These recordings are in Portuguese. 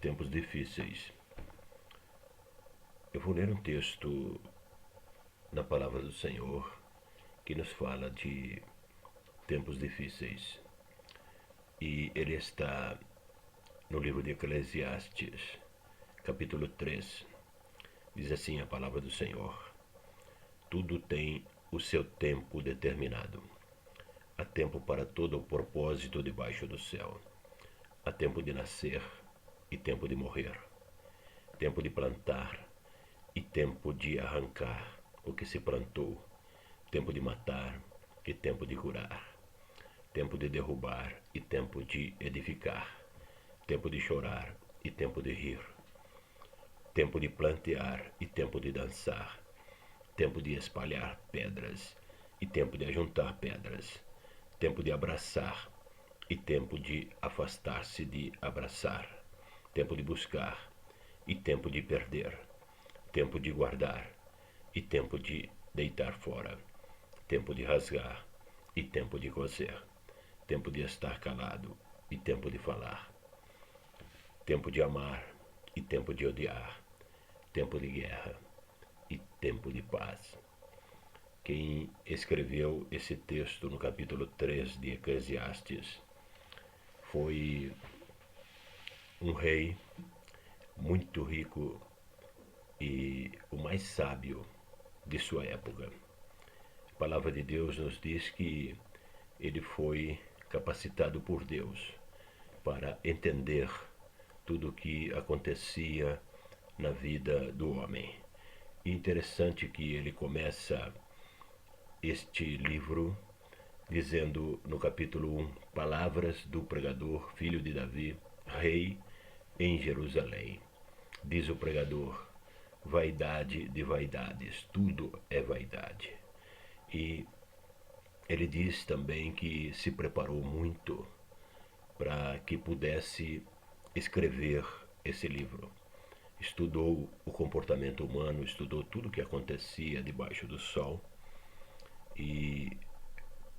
tempos difíceis. Eu vou ler um texto na palavra do Senhor que nos fala de tempos difíceis. E ele está no livro de Eclesiastes, capítulo 3. Diz assim a palavra do Senhor: tudo tem o seu tempo determinado. Há tempo para todo o propósito debaixo do céu. Há tempo de nascer e tempo de morrer. Tempo de plantar e tempo de arrancar o que se plantou. Tempo de matar e tempo de curar. Tempo de derrubar e tempo de edificar. Tempo de chorar e tempo de rir. Tempo de plantear e tempo de dançar. Tempo de espalhar pedras e tempo de ajuntar pedras. Tempo de abraçar e tempo de afastar-se de abraçar. Tempo de buscar e tempo de perder. Tempo de guardar e tempo de deitar fora. Tempo de rasgar e tempo de coser. Tempo de estar calado e tempo de falar. Tempo de amar e tempo de odiar. Tempo de guerra e tempo de paz. Quem escreveu esse texto no capítulo 3 de Eclesiastes foi um rei muito rico e o mais sábio de sua época. A palavra de Deus nos diz que ele foi capacitado por Deus para entender tudo o que acontecia na vida do homem. E interessante que ele começa este livro dizendo no capítulo 1, palavras do pregador, filho de Davi, rei em Jerusalém. Diz o pregador: vaidade de vaidades, tudo é vaidade. E ele diz também que se preparou muito para que pudesse escrever esse livro. Estudou o comportamento humano, estudou tudo o que acontecia debaixo do sol e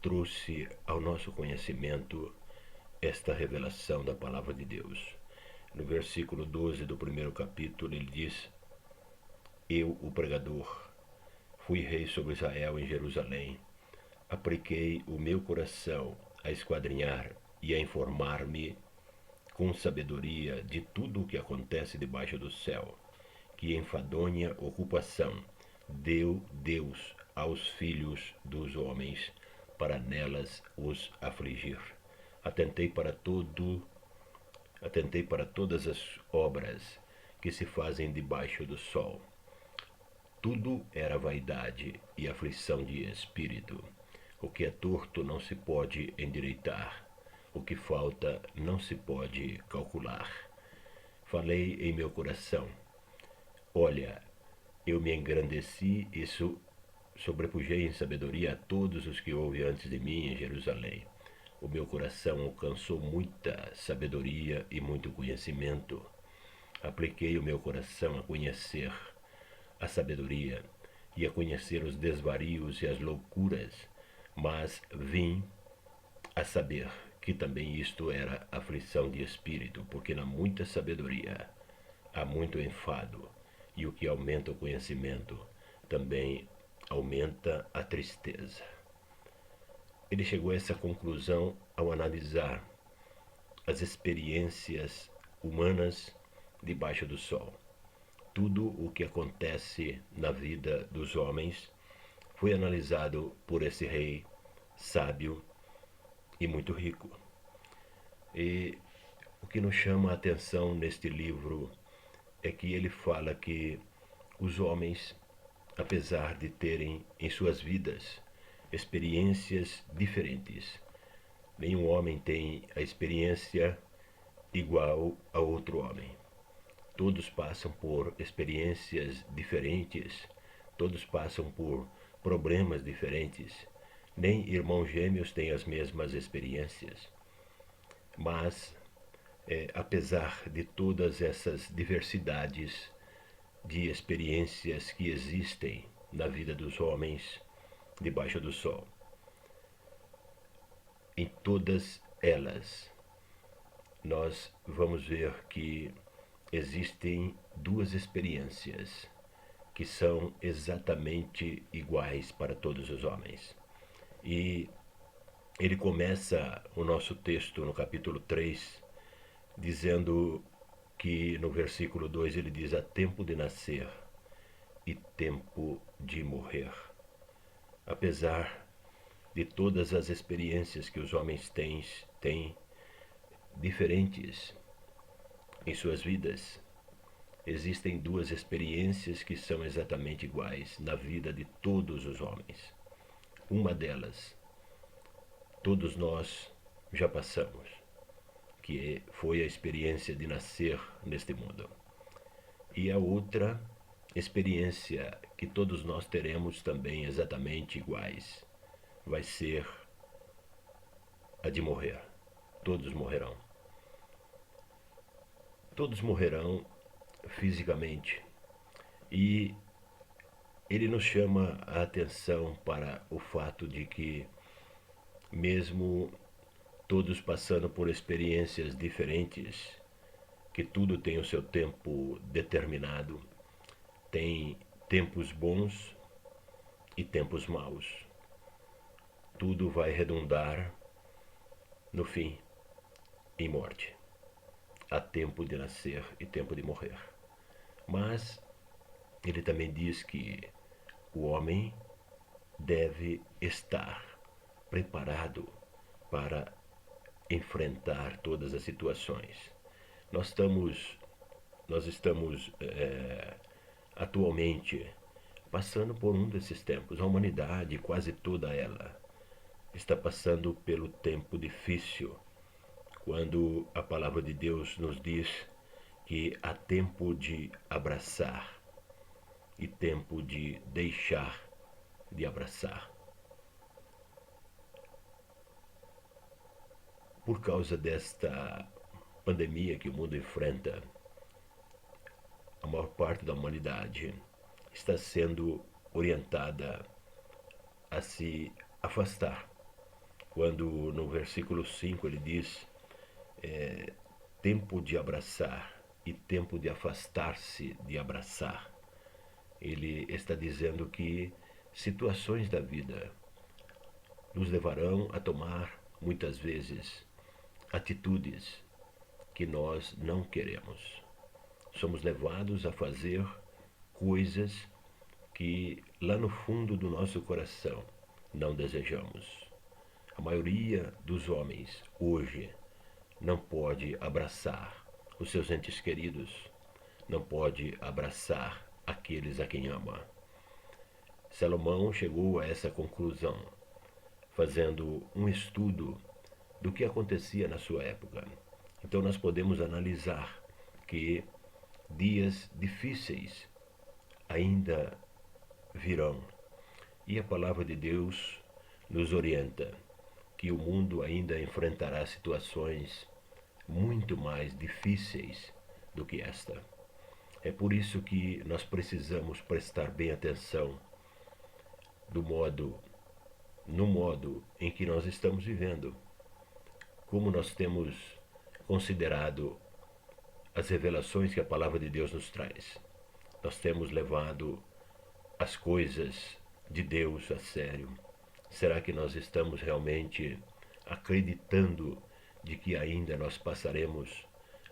trouxe ao nosso conhecimento esta revelação da palavra de Deus. No versículo 12 do primeiro capítulo, ele diz: eu, o pregador, fui rei sobre Israel em Jerusalém. Apliquei o meu coração a esquadrinhar e a informar-me com sabedoria de tudo o que acontece debaixo do céu, que enfadonha ocupação deu Deus aos filhos dos homens para nelas os afligir. Atentei para todas as obras que se fazem debaixo do sol. Tudo era vaidade e aflição de espírito. O que é torto não se pode endireitar. O que falta não se pode calcular. Falei em meu coração: olha, eu me engrandeci e sobrepujei em sabedoria a todos os que houve antes de mim em Jerusalém. O meu coração alcançou muita sabedoria e muito conhecimento. Apliquei o meu coração a conhecer a sabedoria e a conhecer os desvarios e as loucuras, mas vim a saber que também isto era aflição de espírito, porque na muita sabedoria há muito enfado, e o que aumenta o conhecimento também aumenta a tristeza. Ele chegou a essa conclusão ao analisar as experiências humanas debaixo do sol. Tudo o que acontece na vida dos homens foi analisado por esse rei sábio e muito rico. E o que nos chama a atenção neste livro é que ele fala que os homens, apesar de terem em suas vidas experiências diferentes, nenhum homem tem a experiência igual a outro homem. Todos passam por experiências diferentes, todos passam por problemas diferentes. Nem irmãos gêmeos têm as mesmas experiências. Mas, apesar de todas essas diversidades de experiências que existem na vida dos homens debaixo do sol, em todas elas nós vamos ver que existem duas experiências que são exatamente iguais para todos os homens. E ele começa o nosso texto no capítulo 3, dizendo que no versículo 2 ele diz: há tempo de nascer e tempo de morrer. Apesar de todas as experiências que os homens têm diferentes em suas vidas, existem duas experiências que são exatamente iguais na vida de todos os homens. Uma delas, todos nós já passamos, que foi a experiência de nascer neste mundo. E a outra experiência que todos nós teremos também exatamente iguais vai ser a de morrer. Todos morrerão. Todos morrerão fisicamente. E ele nos chama a atenção para o fato de que, mesmo todos passando por experiências diferentes, que tudo tem o seu tempo determinado, tem tempos bons e tempos maus. Tudo vai redundar, no fim, em morte. Há tempo de nascer e tempo de morrer. Mas ele também diz que o homem deve estar preparado para enfrentar todas as situações. Nós estamos atualmente passando por um desses tempos. A humanidade, quase toda ela, está passando pelo tempo difícil, quando a palavra de Deus nos diz que há tempo de abraçar e tempo de deixar de abraçar. Por causa desta pandemia que o mundo enfrenta, a maior parte da humanidade está sendo orientada a se afastar. Quando no versículo 5 ele diz tempo de abraçar e tempo de afastar-se de abraçar, ele está dizendo que situações da vida nos levarão a tomar, muitas vezes, atitudes que nós não queremos. Somos levados a fazer coisas que lá no fundo do nosso coração não desejamos. A maioria dos homens hoje não pode abraçar os seus entes queridos, não pode abraçar aqueles a quem ama. Salomão chegou a essa conclusão fazendo um estudo do que acontecia na sua época. Então nós podemos analisar que dias difíceis ainda virão. E a palavra de Deus nos orienta que o mundo ainda enfrentará situações muito mais difíceis do que esta. É por isso que nós precisamos prestar bem atenção no modo em que nós estamos vivendo, como nós temos considerado as revelações que a palavra de Deus nos traz. Nós temos levado as coisas de Deus a sério. Será que nós estamos realmente acreditando de que ainda nós passaremos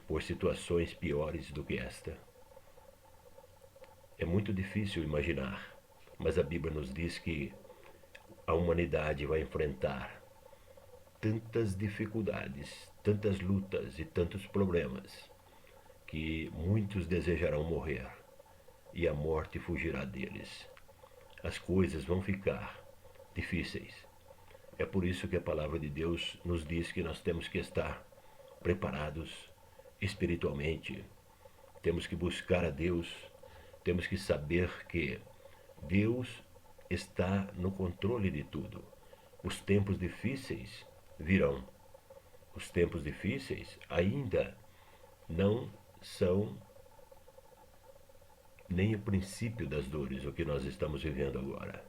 por situações piores do que esta? É muito difícil imaginar, mas a Bíblia nos diz que a humanidade vai enfrentar tantas dificuldades, tantas lutas e tantos problemas, que muitos desejarão morrer e a morte fugirá deles. As coisas vão ficar difíceis. É por isso que a palavra de Deus nos diz que nós temos que estar preparados espiritualmente. Temos que buscar a Deus, temos que saber que Deus está no controle de tudo. Os tempos difíceis virão. Os tempos difíceis ainda não são nem o princípio das dores, o que nós estamos vivendo agora.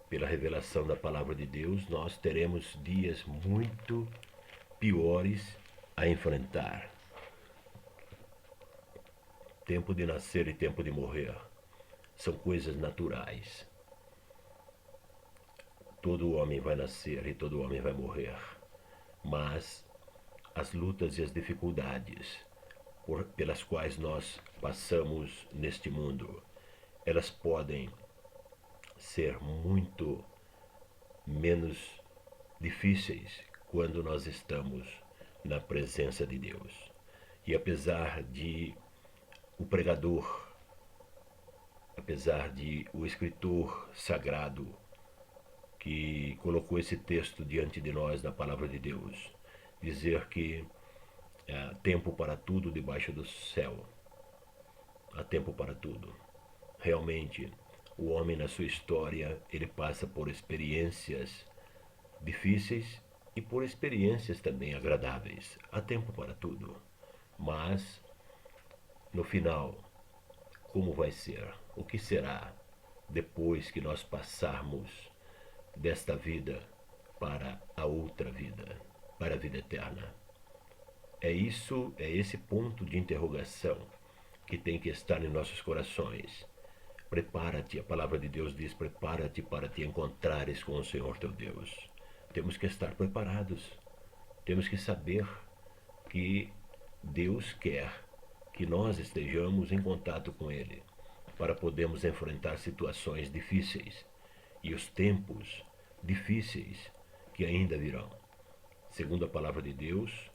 Pela revelação da palavra de Deus, nós teremos dias muito piores a enfrentar. Tempo de nascer e tempo de morrer são coisas naturais. Todo homem vai nascer e todo homem vai morrer. Mas as lutas e as dificuldades pelas quais nós passamos neste mundo, elas podem ser muito menos difíceis quando nós estamos na presença de Deus. E apesar de o pregador, apesar de o escritor sagrado que colocou esse texto diante de nós na palavra de Deus, dizer que há tempo para tudo debaixo do céu, há tempo para tudo. Realmente, o homem na sua história, ele passa por experiências difíceis e por experiências também agradáveis. Há tempo para tudo. Mas, no final, como vai ser? O que será depois que nós passarmos desta vida para a outra vida, para a vida eterna? É esse ponto de interrogação que tem que estar em nossos corações. Prepara-te, a palavra de Deus diz, prepara-te para te encontrares com o Senhor teu Deus. Temos que estar preparados. Temos que saber que Deus quer que nós estejamos em contato com Ele, para podermos enfrentar situações difíceis e os tempos difíceis que ainda virão. Segundo a palavra de Deus,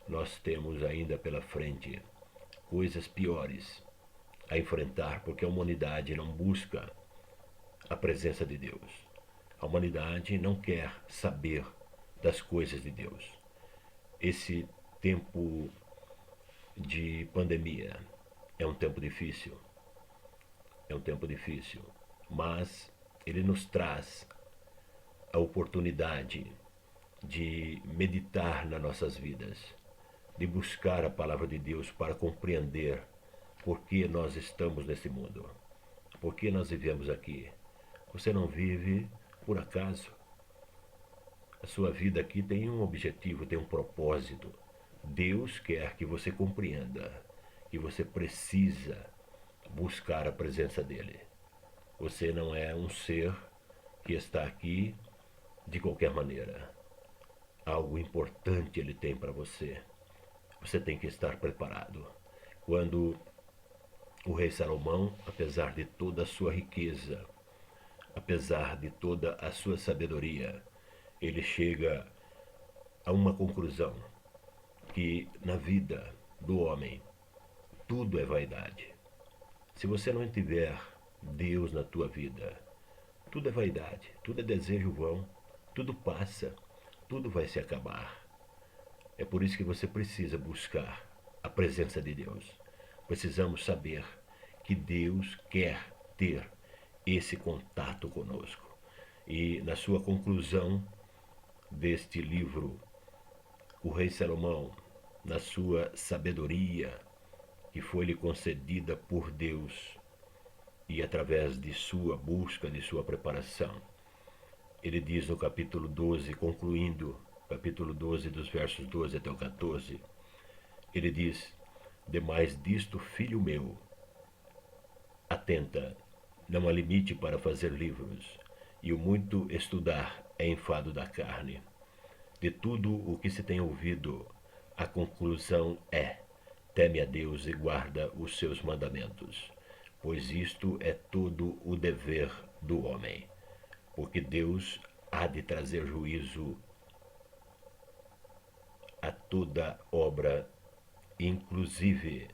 nós temos ainda pela frente coisas piores a enfrentar, porque a humanidade não busca a presença de Deus. A humanidade não quer saber das coisas de Deus. Esse tempo de pandemia é um tempo difícil, mas ele nos traz a oportunidade de meditar nas nossas vidas, de buscar a palavra de Deus para compreender por que nós estamos nesse mundo, por que nós vivemos aqui. Você não vive por acaso. A sua vida aqui tem um objetivo, tem um propósito. Deus quer que você compreenda que você precisa buscar a presença dele. Você não é um ser que está aqui de qualquer maneira. Algo importante ele tem para você. Você tem que estar preparado. Quando o rei Salomão, apesar de toda a sua riqueza, apesar de toda a sua sabedoria, ele chega a uma conclusão, que na vida do homem tudo é vaidade. Se você não tiver Deus na tua vida, tudo é vaidade, tudo é desejo vão, tudo passa, tudo vai se acabar. É por isso que você precisa buscar a presença de Deus. Precisamos saber que Deus quer ter esse contato conosco. E na sua conclusão deste livro, o rei Salomão, na sua sabedoria que foi-lhe concedida por Deus e através de sua busca, de sua preparação, ele diz no capítulo 12, concluindo, capítulo 12, dos versos 12 até o 14, ele diz: demais disto, filho meu, atenta, não há limite para fazer livros, e o muito estudar é enfado da carne. De tudo o que se tem ouvido, a conclusão é: teme a Deus e guarda os seus mandamentos, pois isto é todo o dever do homem, porque Deus há de trazer juízo a toda obra, inclusive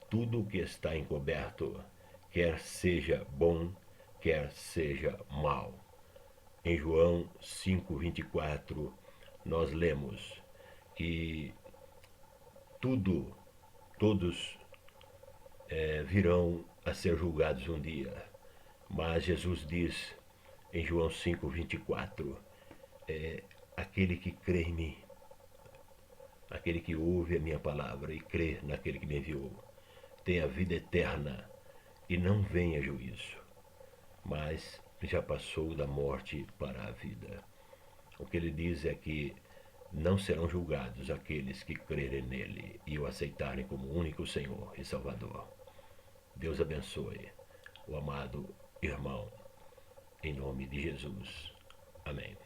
tudo o que está encoberto, quer seja bom, quer seja mal. Em João 5:24, nós lemos que todos virão a ser julgados um dia. Mas Jesus diz em João 5:24, aquele que crê em mim, aquele que ouve a minha palavra e crê naquele que me enviou, tem a vida eterna e não vem a juízo, mas já passou da morte para a vida. O que ele diz é que não serão julgados aqueles que crerem nele e o aceitarem como único Senhor e Salvador. Deus abençoe o amado irmão, em nome de Jesus. Amém.